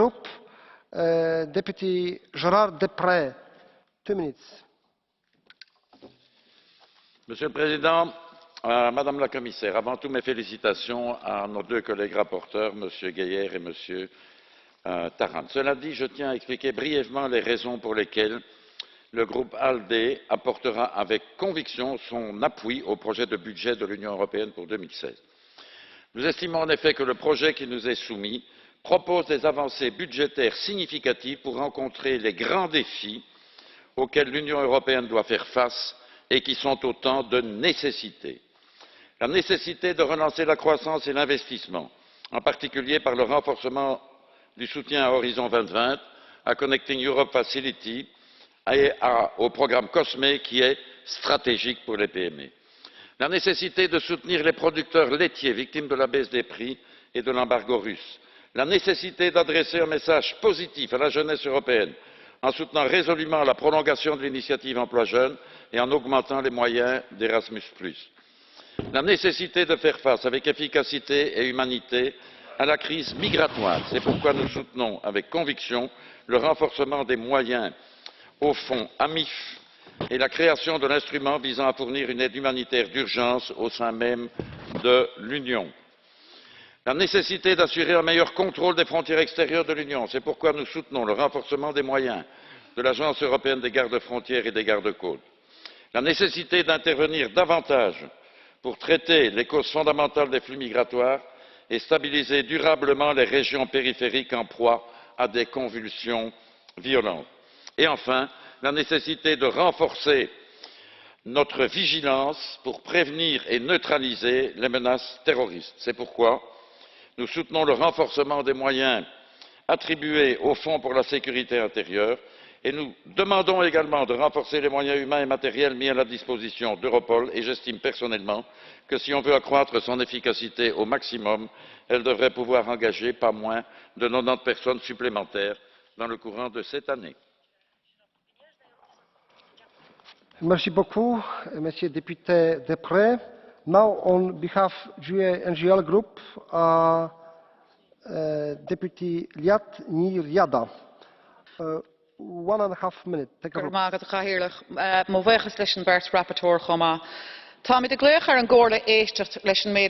Group, Deputy Gérard Deprez, 2 minutes. Monsieur le Président, Madame la Commissaire, avant tout mes félicitations à nos deux collègues rapporteurs, Monsieur Geier et Monsieur Tarand. Cela dit, je tiens à expliquer brièvement les raisons pour lesquelles le groupe ALDE apportera avec conviction son appui au projet de budget de l'Union européenne pour 2016. Nous estimons en effet que le projet qui nous est soumis propose des avancées budgétaires significatives pour rencontrer les grands défis auxquels l'Union européenne doit faire face et qui sont autant de nécessités. La nécessité de relancer la croissance et l'investissement, en particulier par le renforcement du soutien à Horizon 2020, à Connecting Europe Facility et au programme COSME qui est stratégique pour les PME. La nécessité de soutenir les producteurs laitiers victimes de la baisse des prix et de l'embargo russe. La nécessité d'adresser un message positif à la jeunesse européenne en soutenant résolument la prolongation de l'initiative Emploi Jeunes et en augmentant les moyens d'Erasmus+. La nécessité de faire face avec efficacité et humanité à la crise migratoire. C'est pourquoi nous soutenons avec conviction le renforcement des moyens au fonds AMIF et la création de l'instrument visant à fournir une aide humanitaire d'urgence au sein même de l'Union. La nécessité d'assurer un meilleur contrôle des frontières extérieures de l'Union. C'est pourquoi nous soutenons le renforcement des moyens de l'Agence européenne des gardes-frontières et des gardes-côtes. La nécessité d'intervenir davantage pour traiter les causes fondamentales des flux migratoires et stabiliser durablement les régions périphériques en proie à des convulsions violentes. Et enfin, la nécessité de renforcer notre vigilance pour prévenir et neutraliser les menaces terroristes. C'est pourquoi nous soutenons le renforcement des moyens attribués au Fonds pour la sécurité intérieure et nous demandons également de renforcer les moyens humains et matériels mis à la disposition d'Europol et j'estime personnellement que si on veut accroître son efficacité au maximum, elle devrait pouvoir engager pas moins de 90 personnes supplémentaires dans le courant de cette année. Merci beaucoup, Monsieur le député Deprez. Now, on behalf of the NGL Group, Deputy Liat Niriada. 1.5 minutes. Tá mí de gléoch ar an gcomharla éisteacht leis an méid